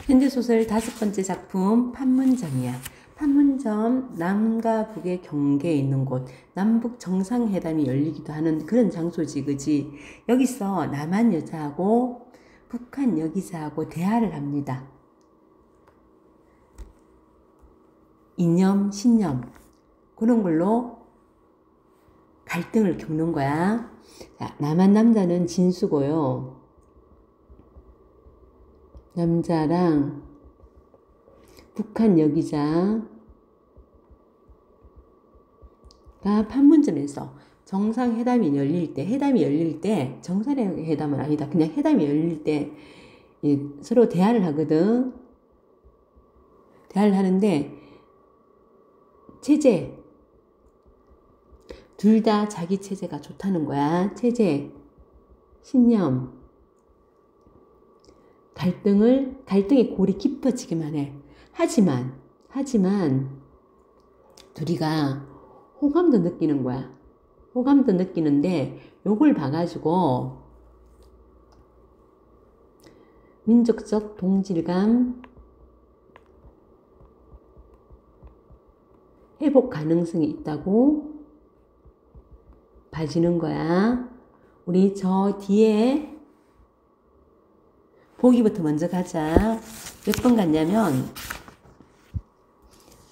현대소설 5번째 작품 판문점이야. 판문점, 남과 북의 경계에 있는 곳, 남북 정상회담이 열리기도 하는 그런 장소지, 그지? 여기서 남한 여자하고 북한 여기자하고 대화를 합니다. 이념, 신념, 그런 걸로 갈등을 겪는 거야. 자, 남한 남자는 진수고요. 남자랑 북한 여기자가 판문점에서 정상회담이 열릴 때, 정상회담은 아니다. 그냥 회담이 열릴 때 서로 대화를 하거든. 대화를 하는데, 체제. 둘 다 자기 체제가 좋다는 거야. 체제, 신념. 갈등의 골이 깊어지기만 해. 하지만, 둘이가 호감도 느끼는 거야. 호감도 느끼는데, 요걸 봐가지고, 민족적 동질감, 회복 가능성이 있다고 봐지는 거야. 우리 저 뒤에 보기부터 먼저 가자. 몇 번 갔냐면,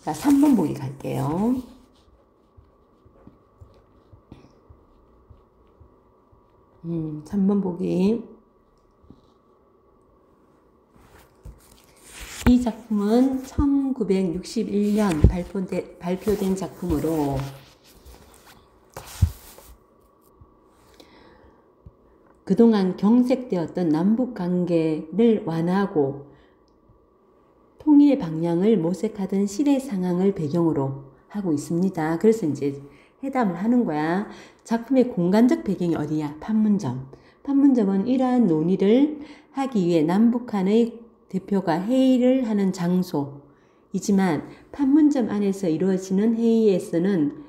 자, 3번 보기 갈게요. 음, 3번 보기. 이 작품은 1961년 발표된 작품으로 그동안 경색되었던 남북관계를 완화하고 통일의 방향을 모색하던 시대 상황을 배경으로 하고 있습니다. 그래서 이제 회담을 하는 거야. 작품의 공간적 배경이 어디야? 판문점. 판문점은 이러한 논의를 하기 위해 남북한의 대표가 회의를 하는 장소이지만 판문점 안에서 이루어지는 회의에서는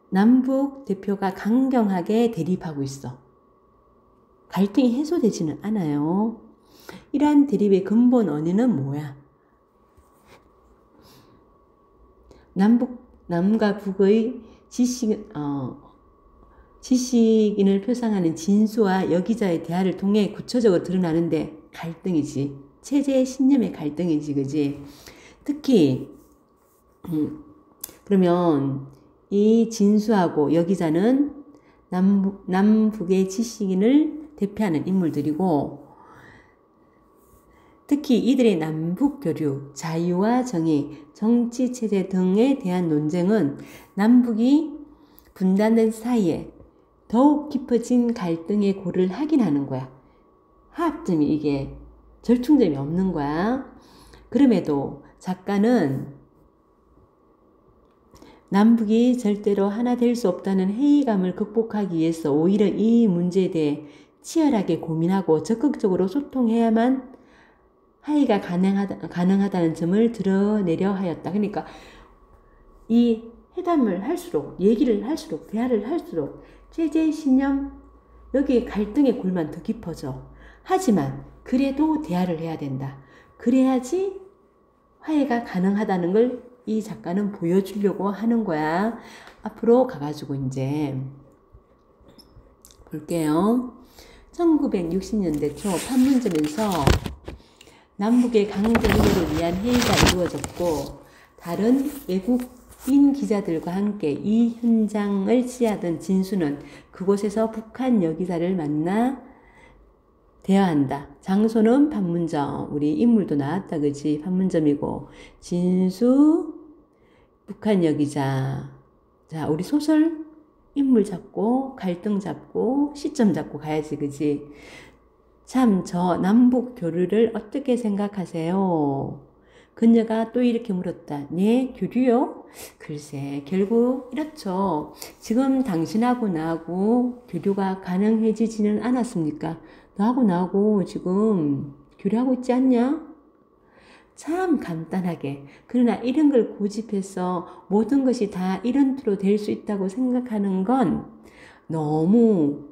남북 대표가 강경하게 대립하고 있어. 갈등이 해소되지는 않아요. 이러한 대립의 근본 원인은 뭐야? 남과 북의 지식인을 표상하는 진수와 여기자의 대화를 통해 구체적으로 드러나는데 갈등이지. 체제의 신념의 갈등이지, 그지? 특히 그러면 이 진수하고 여기자는 남북의 지식인을 대표하는 인물들이고, 특히 이들의 남북 교류, 자유와 정의, 정치 체제 등에 대한 논쟁은 남북이 분단된 사이에 더욱 깊어진 갈등의 골을 확인하는 거야. 화합점이 이게 절충점이 없는 거야. 그럼에도 작가는 남북이 절대로 하나 될 수 없다는 회의감을 극복하기 위해서 오히려 이 문제에 대해 치열하게 고민하고 적극적으로 소통해야만 합의가 가능하다는 점을 드러내려 하였다. 그러니까 이 회담을 할수록, 얘기를 할수록, 대화를 할수록 체제 신념, 여기 갈등의 골만 더 깊어져. 하지만 그래도 대화를 해야 된다. 그래야지 화해가 가능하다는 걸 이 작가는 보여주려고 하는 거야. 앞으로 가가지고 이제 볼게요. 1960년대 초 판문점에서 남북의 강제 해결을 위한 회의가 이루어졌고, 다른 외국인 기자들과 함께 이 현장을 취하던 진수는 그곳에서 북한 여기자를 만나 대화한다. 장소는 판문점. 우리 인물도 나왔다, 그지? 판문점이고, 진수, 북한 여기자. 자, 우리 소설 인물 잡고, 갈등 잡고, 시점 잡고 가야지, 그지? 참, 저 남북 교류를 어떻게 생각하세요? 그녀가 또 이렇게 물었다. 네, 교류요? 글쎄, 결국 이렇죠. 지금 당신하고 나하고 교류가 가능해지지는 않았습니까? 너하고 나하고 지금 교류하고 있지 않냐? 참 간단하게. 그러나 이런 걸 고집해서 모든 것이 다 이런 투로 될 수 있다고 생각하는 건 너무,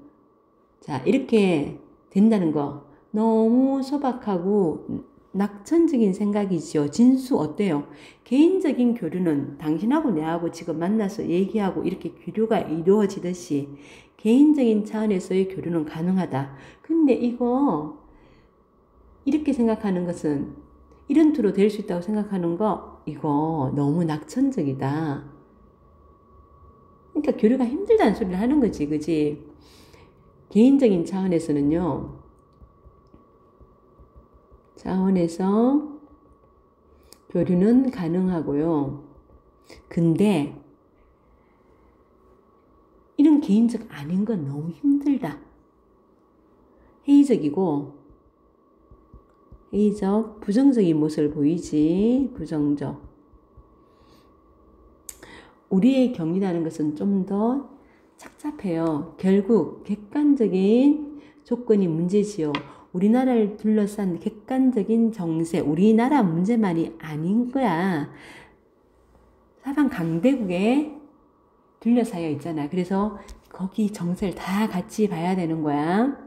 자, 이렇게 된다는 거 너무 소박하고 낙천적인 생각이지요. 진수 어때요? 개인적인 교류는 당신하고 내하고 지금 만나서 얘기하고 이렇게 교류가 이루어지듯이 개인적인 차원에서의 교류는 가능하다. 근데 이거 이렇게 생각하는 것은 이런 투로 될 수 있다고 생각하는 거 이거 너무 낙천적이다. 그러니까 교류가 힘들다는 소리를 하는 거지, 그지? 개인적인 차원에서는요. 차원에서 교류는 가능하고요. 근데 이런 개인적 아닌 건 너무 힘들다. 회의적이고 회의적, 부정적인 모습을 보이지. 부정적. 우리의 경이라는 것은 좀 더 착잡해요. 결국 객관적인 조건이 문제지요. 우리나라를 둘러싼 객관적인 정세, 우리나라 문제만이 아닌 거야. 사방 강대국에 둘러싸여 있잖아. 그래서 거기 정세를 다 같이 봐야 되는 거야.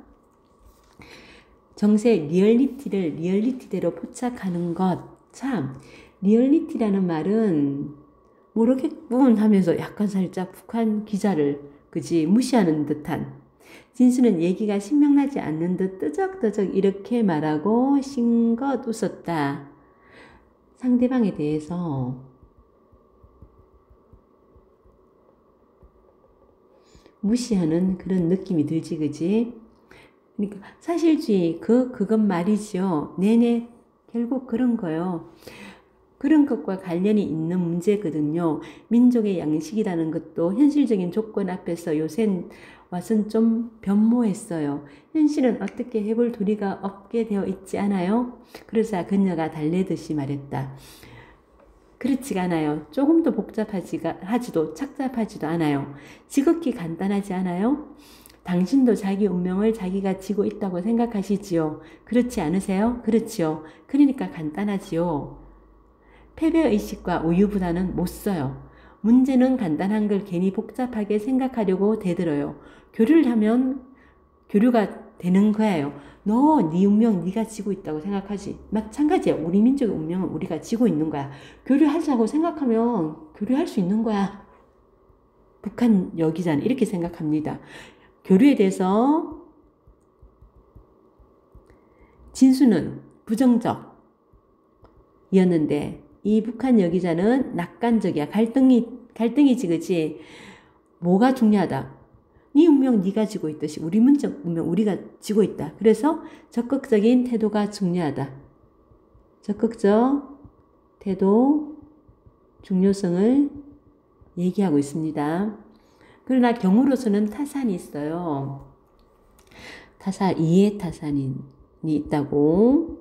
정세 리얼리티를 리얼리티대로 포착하는 것. 참 리얼리티라는 말은 모르겠군 하면서 약간 살짝 북한 기자를 그지 무시하는 듯한. 진수는 얘기가 신명나지 않는 듯 뜨적뜨적 이렇게 말하고 싱긋 웃었다. 상대방에 대해서 무시하는 그런 느낌이 들지, 그지? 그러니까 사실주의 그건 말이죠. 네네, 결국 그런 거요. 그런 것과 관련이 있는 문제거든요. 민족의 양식이라는 것도 현실적인 조건 앞에서 요샌 와선 좀 변모했어요. 현실은 어떻게 해볼 도리가 없게 되어 있지 않아요? 그러자 그녀가 달래듯이 말했다. 그렇지가 않아요. 조금도 복잡하지도 착잡하지도 않아요. 지극히 간단하지 않아요? 당신도 자기 운명을 자기가 지고 있다고 생각하시지요. 그렇지 않으세요? 그렇지요. 그러니까 간단하지요. 패배의식과 우유부단은 못 써요. 문제는 간단한 걸 괜히 복잡하게 생각하려고 대들어요. 교류를 하면 교류가 되는 거예요. 너 네 운명 네가 지고 있다고 생각하지. 마찬가지야. 우리 민족의 운명은 우리가 지고 있는 거야. 교류하자고 생각하면 교류할 수 있는 거야. 북한 여기잖아. 이렇게 생각합니다. 교류에 대해서 진수는 부정적이었는데 이 북한 여기자는 낙관적이야. 갈등이지, 그지? 뭐가 중요하다? 네 운명 네가 지고 있듯이 우리 문적 운명 우리가 지고 있다. 그래서 적극적인 태도가 중요하다. 적극적 태도 중요성을 얘기하고 있습니다. 그러나 경우로서는 타산이 있어요. 이해 타산이 있다고.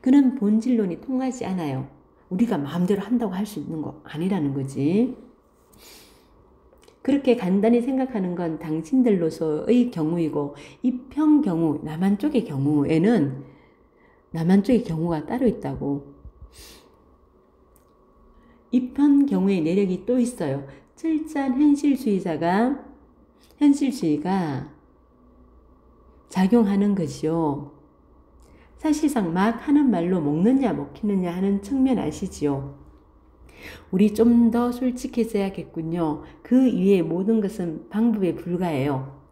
그는 본질론이 통하지 않아요. 우리가 마음대로 한다고 할 수 있는 거 아니라는 거지. 그렇게 간단히 생각하는 건 당신들로서의 경우이고 이편 경우, 남한 쪽의 경우에는 남한 쪽의 경우가 따로 있다고. 이편 경우의 내력이 또 있어요. 철저한 현실주의가 작용하는 것이요. 사실상 막 하는 말로 먹느냐 먹히느냐 하는 측면 아시지요? 우리 좀 더 솔직해져야겠군요. 그 이외의 모든 것은 방법에 불과해요.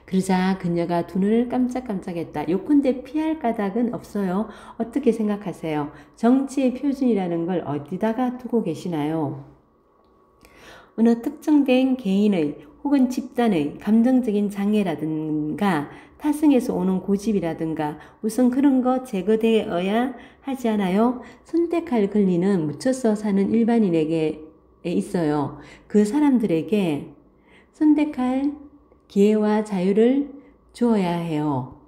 그러자 그녀가 두 눈을 깜짝깜짝했다. 요컨대 피할 까닭은 없어요. 어떻게 생각하세요? 정치의 표준이라는 걸 어디다가 두고 계시나요? 어느 특정된 개인의 혹은 집단의 감정적인 장애라든가 타성에서 오는 고집이라든가 우선 그런 거 제거되어야 하지 않아요? 선택할 권리는 묻혀서 사는 일반인에게 있어요. 그 사람들에게 선택할 기회와 자유를 주어야 해요.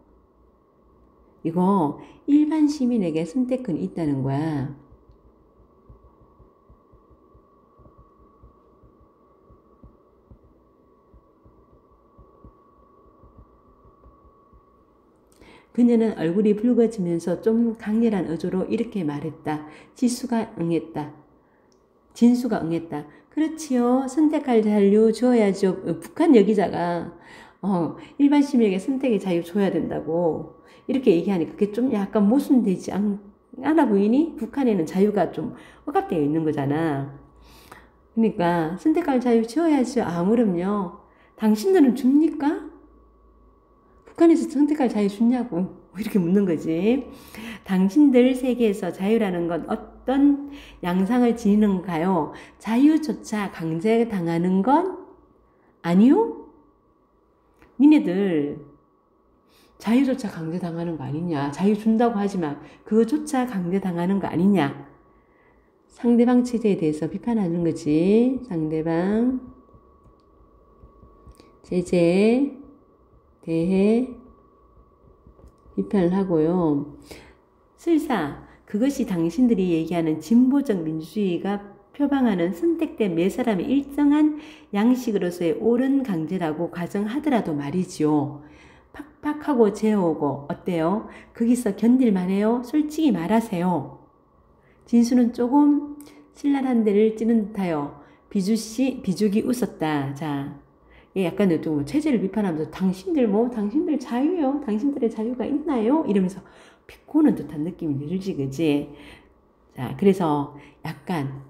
이거 일반 시민에게 선택권이 있다는 거야. 그녀는 얼굴이 붉어지면서 좀 강렬한 어조로 이렇게 말했다. 진수가 응했다. 그렇지요. 선택할 자유 주어야죠. 북한 여기자가 일반 시민에게 선택의 자유 줘야 된다고 이렇게 얘기하니까 그게 좀 약간 모순되지 않아 보이니? 북한에는 자유가 좀 억압되어 있는 거잖아. 그러니까 선택할 자유 줘야죠. 아무렴요. 당신들은 줍니까? 북한에서 선택할 자유 줬냐고 이렇게 묻는 거지. 당신들 세계에서 자유라는 건 어떤 양상을 지니는가요? 자유조차 강제당하는 건 아니요? 니네들 자유조차 강제당하는 거 아니냐? 자유 준다고 하지만 그거조차 강제당하는 거 아니냐? 상대방 체제에 대해서 비판하는 거지. 상대방 체제에 대해 비판을 하고요. 설사 그것이 당신들이 얘기하는 진보적 민주주의가 표방하는 선택된 매 사람의 일정한 양식으로서의 옳은 강제라고 가정하더라도 말이지요. 팍팍하고 재어오고 어때요? 거기서 견딜만해요? 솔직히 말하세요. 진수는 조금 신랄한 데를 찌는 듯하여 비죽이 웃었다. 자, 약간 좀 체제를 비판하면서 당신들 자유요? 당신들의 자유가 있나요? 이러면서 비꼬는 듯한 느낌이 들지, 그지? 자, 그래서 약간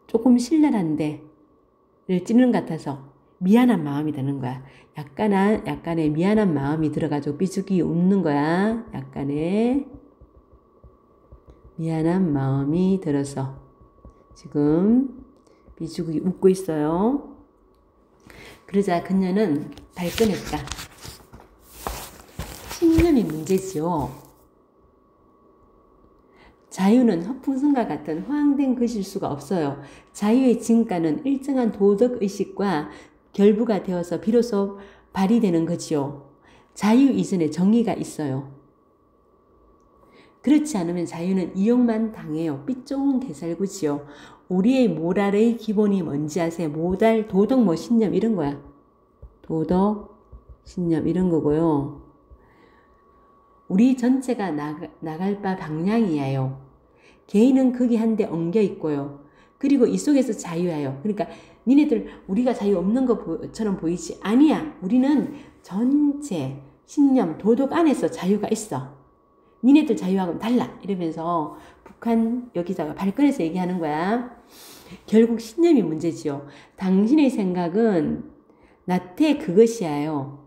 조금 신랄한데를 찌는 것 같아서 미안한 마음이 드는 거야. 약간의 미안한 마음이 들어가지고 비죽이 웃는 거야. 약간의 미안한 마음이 들어서 지금 비죽이 웃고 있어요. 그러자 그녀는 발끈했다. 신념이 문제지요. 자유는 허풍선과 같은 허황된 것일 수가 없어요. 자유의 진가는 일정한 도덕의식과 결부가 되어서 비로소 발휘되는 거지요. 자유 이전에 정의가 있어요. 그렇지 않으면 자유는 이용만 당해요. 삐쩍은 개살구지요. 우리의 모랄의 기본이 뭔지 아세요? 모랄, 도덕, 신념 이런 거야. 도덕, 신념 이런 거고요. 우리 전체가 나갈 바 방향이에요. 개인은 거기 한데 엉겨 있고요. 그리고 이 속에서 자유예요. 그러니까 니네들 우리가 자유 없는 것처럼 보이지? 아니야. 우리는 전체 신념, 도덕 안에서 자유가 있어. 니네들 자유하고는 달라. 이러면서 북한 여기다가 발끈해서 얘기하는 거야. 결국 신념이 문제지요. 당신의 생각은 나태 그것이야요.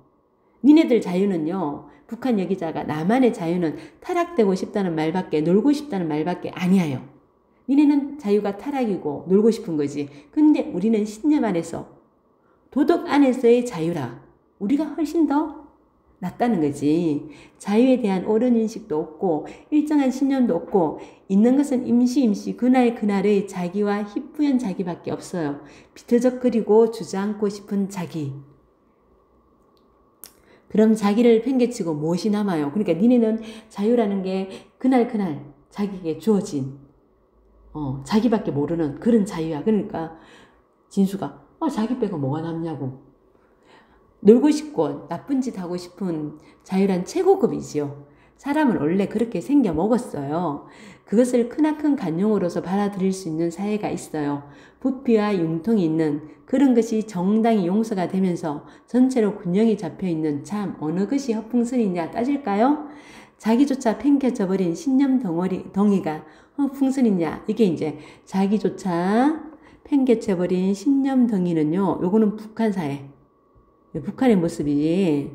니네들 자유는요. 북한 여기자가 나만의 자유는 타락되고 싶다는 말밖에 놀고 싶다는 말밖에 아니에요. 니네는 자유가 타락이고 놀고 싶은 거지. 근데 우리는 신념 안에서 도덕 안에서의 자유라. 우리가 훨씬 더 낫다는 거지. 자유에 대한 옳은 인식도 없고 일정한 신념도 없고 있는 것은 임시 그날의 자기와 희뿌연 자기밖에 없어요. 비트적거리고 주저앉고 싶은 자기. 그럼 자기를 팽개치고 무엇이 남아요? 그러니까 니네는 자유라는 게 그날 자기에게 주어진 자기밖에 모르는 그런 자유야. 그러니까 진수가 자기 빼고 뭐가 남냐고. 놀고 싶고 나쁜 짓 하고 싶은 자유란 최고급이지요. 사람은 원래 그렇게 생겨 먹었어요. 그것을 크나큰 간용으로서 받아들일 수 있는 사회가 있어요. 부피와 융통이 있는 그런 것이 정당히 용서가 되면서 전체로 균형이 잡혀있는 참 어느 것이 허풍선이냐 따질까요? 자기조차 팽개쳐 버린 신념 덩이가 허풍선이냐. 이게 이제 자기조차 팽개쳐 버린 신념 덩이는요. 요거는 북한 사회. 북한의 모습이지.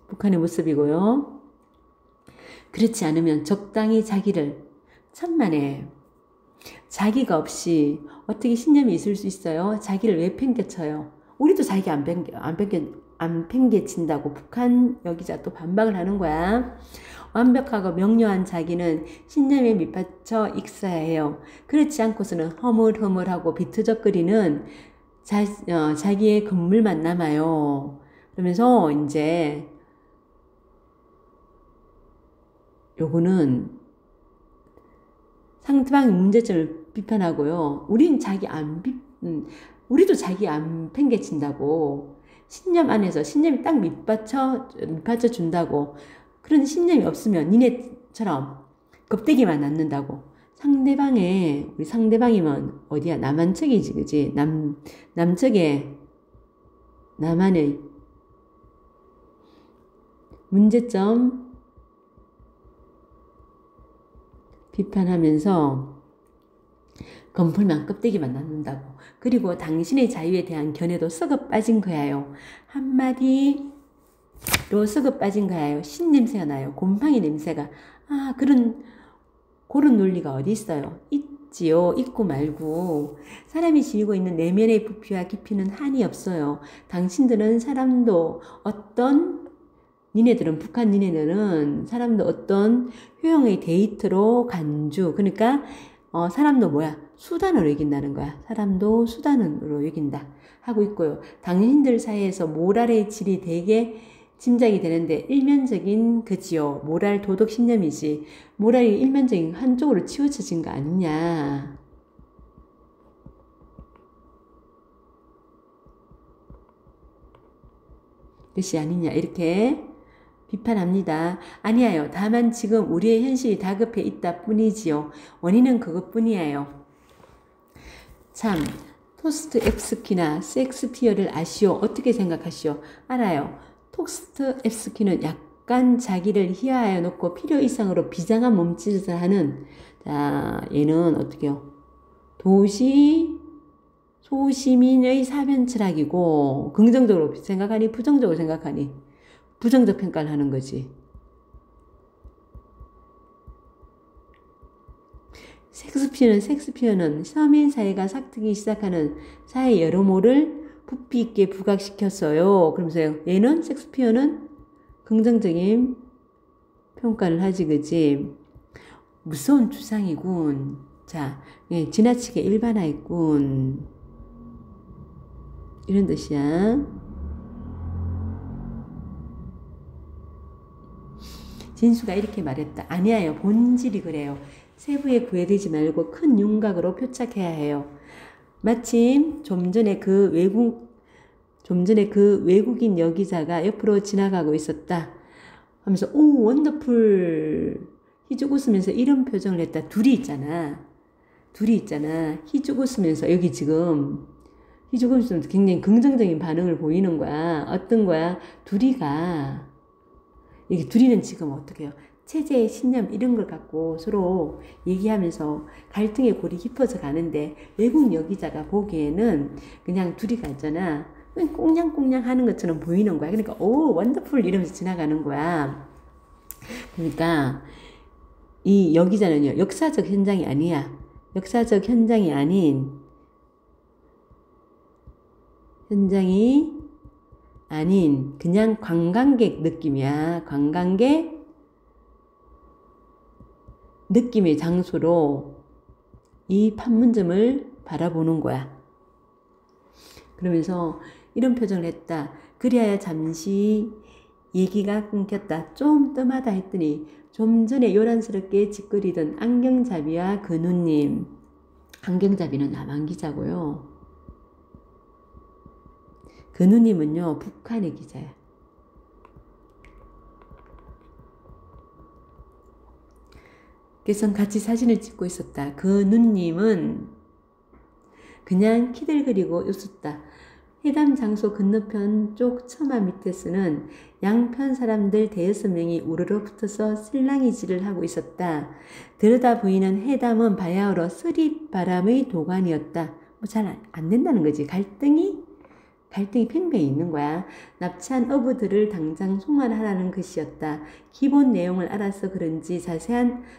북한의 모습이고요. 그렇지 않으면 적당히 자기를 천만에 자기가 없이 어떻게 신념이 있을 수 있어요? 자기를 왜 팽개쳐요? 우리도 자기 안 팽개친다고 북한 여기자 또 반박을 하는 거야. 완벽하고 명료한 자기는 신념에 밑받쳐 있어야 해요. 그렇지 않고서는 허물허물하고 비트적거리는 자기의 건물만 남아요. 그러면서 이제 요거는 상대방의 문제점을 비판하고요. 우리도 자기 안 팽개친다고. 신념 안에서 신념이 딱 밑받쳐 준다고. 그런 신념이 없으면 니네처럼 겁대기만 낳는다고. 우리 상대방이면 어디야? 남한척이지, 그지? 남척에 나만의 문제점 비판하면서 검풀만 껍데기만 남는다고. 그리고 당신의 자유에 대한 견해도 썩어 빠진 거야요. 한마디로 썩어 빠진 거야요. 신냄새가 나요. 곰팡이 냄새가. 아, 그런 논리가 어디 있어요? 있지요. 있고 말고. 사람이 지니고 있는 내면의 부피와 깊이는 한이 없어요. 당신들은 사람도 북한 니네들은 사람도 어떤 효용의 데이트로 간주. 그러니까 사람도 뭐야? 수단으로 여긴다는 거야. 사람도 수단으로 여긴다. 하고 있고요. 당신들 사이에서 모랄의 질이 되게 짐작이 되는데 일면적인 그지요. 모랄 도덕 신념이지. 모랄이 일면적인 한쪽으로 치우쳐진 거 아니냐. 뜻이 아니냐. 이렇게 비판합니다. 아니에요. 다만 지금 우리의 현실이 다급해 있다 뿐이지요. 원인은 그것뿐이에요. 참, 토스트옙스키나 섹스피어를 아시오? 어떻게 생각하시오? 알아요. 토스트옙스키는 약간 자기를 희화하여 놓고 필요 이상으로 비장한 몸짓을 하는, 자, 얘는 어떻게요? 소시민의 사변 철학이고, 긍정적으로 생각하니, 부정적으로 생각하니, 부정적 평가를 하는 거지. 섹스피어는 서민 사회가 삭트기 시작하는 사회 여러모를 부피 있게 부각시켰어요. 그러면서 얘는 섹스피어는 긍정적인 평가를 하지, 그지? 무서운 추상이군. 자, 예, 지나치게 일반화했군. 이런 뜻이야. 진수가 이렇게 말했다. 아니에요. 본질이 그래요. 세부에 구애되지 말고 큰 윤곽으로 표착해야 해요. 마침 좀 전에 그 외국인 여기자가 옆으로 지나가고 있었다 하면서 오 원더풀 희죽 웃으면서 이런 표정을 했다. 둘이 있잖아. 희죽 웃으면서 여기 지금 희죽 웃으면서 굉장히 긍정적인 반응을 보이는 거야. 어떤 거야? 둘이는 지금 어떻게 해요? 체제의 신념 이런 걸 갖고 서로 얘기하면서 갈등의 골이 깊어져 가는데 외국 여기자가 보기에는 그냥 둘이가 있잖아. 꽁냥꽁냥 하는 것처럼 보이는 거야. 그러니까 오 원더풀 이러면서 지나가는 거야. 그러니까 이 여기자는요. 역사적 현장이 아니야. 역사적 현장이 아닌 그냥 관광객 느낌이야. 관광객 느낌의 장소로 이 판문점을 바라보는 거야. 그러면서 이런 표정을 했다. 그리하여 잠시 얘기가 끊겼다. 좀 뜸하다 했더니 좀 전에 요란스럽게 짓거리던 안경잡이와 그 누님. 안경잡이는 남한 기자고요. 그 누님은요. 북한의 기자야. 그래서 같이 사진을 찍고 있었다. 그 누님은 그냥 키들거리고 웃었다. 회담 장소 건너편 쪽 처마 밑에서는 양편 사람들 5-6명이 우르르 붙어서 실랑이질을 하고 있었다. 들여다 보이는 회담은 바야흐로 쓰릿바람의 도가니였다. 뭐 잘 안 된다는 거지. 갈등이 팽배히 있는 거야. 납치한 어부들을 당장 송환하라는 것이었다. 기본 내용을 알아서 그런지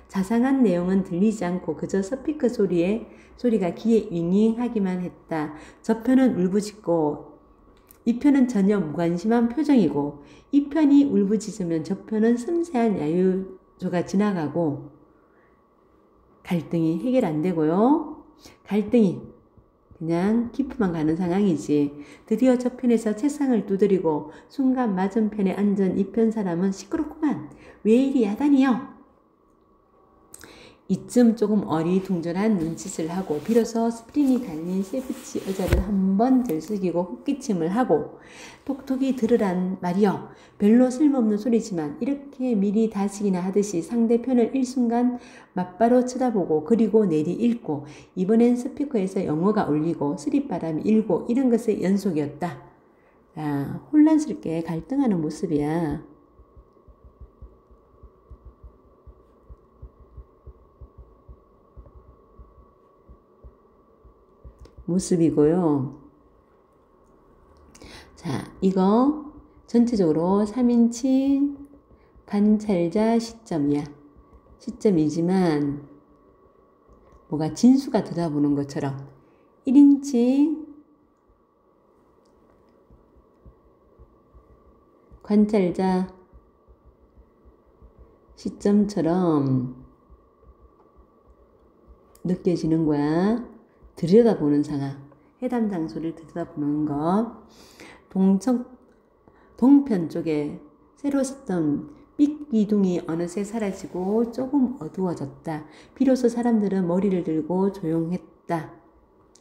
자상한 내용은 들리지 않고 그저 스피커 소리가 귀에 윙윙하기만 했다. 저 편은 울부짖고 이 편은 전혀 무관심한 표정이고 이 편이 울부짖으면 저 편은 섬세한 야유조가 지나가고 갈등이 해결 안 되고요. 갈등이 그냥 깊이만 가는 상황이지. 드디어 저편에서 책상을 두드리고 순간 맞은편에 앉은 이 편 사람은 시끄럽구만. 왜 이리 야단이요? 이쯤 조금 어리둥절한 눈짓을 하고 비로소 스프링이 달린 쇠붙이 의자를 한번 들썩이고 헛기침을 하고 톡톡이 들으란 말이여. 별로 쓸모없는 소리지만 이렇게 미리 다시기나 하듯이 상대편을 일순간 맞바로 쳐다보고 그리고 내리 읽고 이번엔 스피커에서 영어가 울리고 스릿바람이 일고 이런 것의 연속이었다. 혼란스럽게 갈등하는 모습이야. 모습이고요. 자, 이거 전체적으로 3인칭 관찰자 시점이야. 시점이지만 뭐가 진수가 들여다보는 것처럼 1인칭 관찰자 시점처럼 느껴지는 거야. 들여다보는 상황. 해당 장소를 들여다보는 것. 동편 쪽에 새로 썼던 빛 기둥이 어느새 사라지고 조금 어두워졌다. 비로소 사람들은 머리를 들고 조용했다.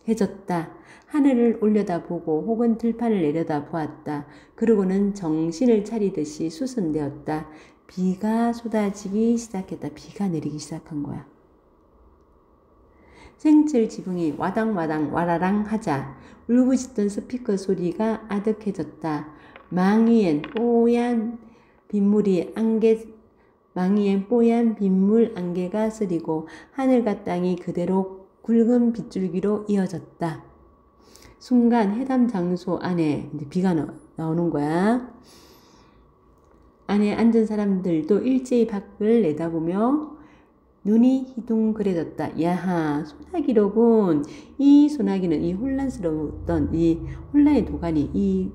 해졌다. 하늘을 올려다보고 혹은 들판을 내려다보았다. 그러고는 정신을 차리듯이 수선되었다. 비가 쏟아지기 시작했다. 비가 내리기 시작한 거야. 생철 지붕이 와당와당 와라랑 하자 울부짖던 스피커 소리가 아득해졌다. 망이엔 뽀얀 빗물 안개가 쓰리고 하늘과 땅이 그대로 굵은 빗줄기로 이어졌다. 순간 해당 장소 안에 이제 비가 나오는 거야. 안에 앉은 사람들도 일제히 밖을 내다보며 눈이 희둥그레졌다. 야하, 소나기로군. 이 소나기는 이 혼란스러웠던 이 혼란의 이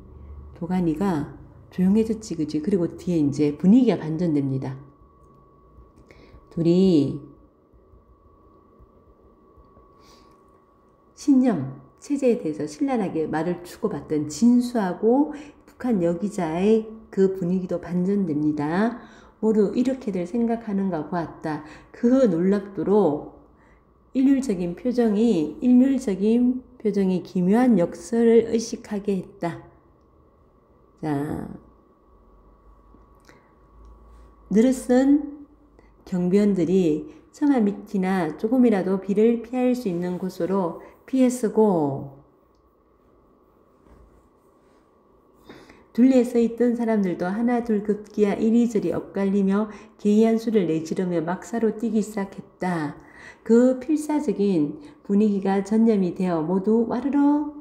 도가니가 조용해졌지, 그지? 그리고 뒤에 이제 분위기가 반전됩니다. 둘이 신념, 체제에 대해서 신랄하게 말을 주고받던 진수하고 북한 여기자의 그 분위기도 반전됩니다. 모두 이렇게들 생각하는가 보았다. 그 놀랍도록 일률적인 표정이 기묘한 역설을 의식하게 했다. 자, 늘어선 경비원들이 처마 밑이나 조금이라도 비를 피할 수 있는 곳으로 피해쓰고 둘레에 서 있던 사람들도 하나 둘 급기야 이리저리 엇갈리며 개의한 수를 내지르며 막사로 뛰기 시작했다. 그 필사적인 분위기가 전염이 되어 모두 와르르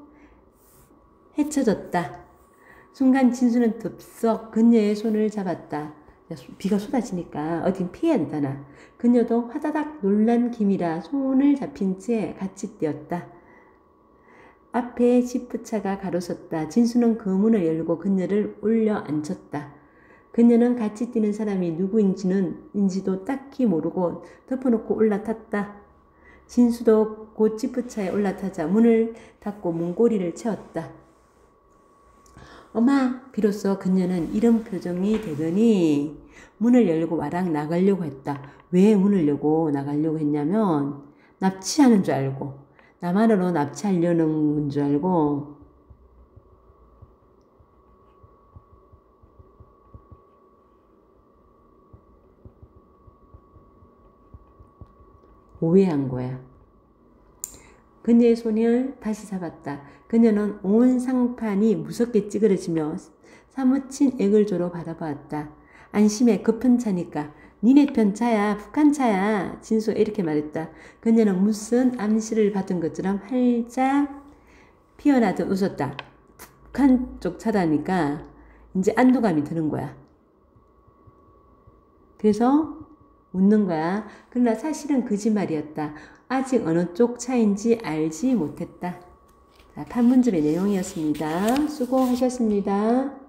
헤쳐졌다. 순간 진수는 덥석 그녀의 손을 잡았다. 비가 쏟아지니까 어딘 피해야 된다나. 그녀도 화다닥 놀란 김이라 손을 잡힌 채 같이 뛰었다. 앞에 지프차가 가로섰다. 진수는 그 문을 열고 그녀를 올려 앉혔다. 그녀는 같이 뛰는 사람이 누구인지도 딱히 모르고 덮어놓고 올라탔다. 진수도 곧 지프차에 올라타자 문을 닫고 문고리를 채웠다. 엄마! 비로소 그녀는 이런 표정이 되더니 문을 열고 와랑 나가려고 했다. 왜 문을 열고 나가려고 했냐면 납치하는 줄 알고 나만으로 납치하려는 줄 알고 오해한 거야. 그녀의 손을 다시 잡았다. 그녀는 온 상판이 무섭게 찌그러지며 사무친 액을 조로 받아보았다. 안심해, 그 편차니까. 니네 편차야, 북한 차야. 진수가 이렇게 말했다. 그녀는 무슨 암시를 받은 것처럼 활짝 피어나듯 웃었다. 북한 쪽 차라니까 이제 안도감이 드는 거야. 그래서 웃는 거야. 그러나 사실은 거짓말이었다. 아직 어느 쪽 차인지 알지 못했다. 자, 판문점의 내용이었습니다. 수고하셨습니다.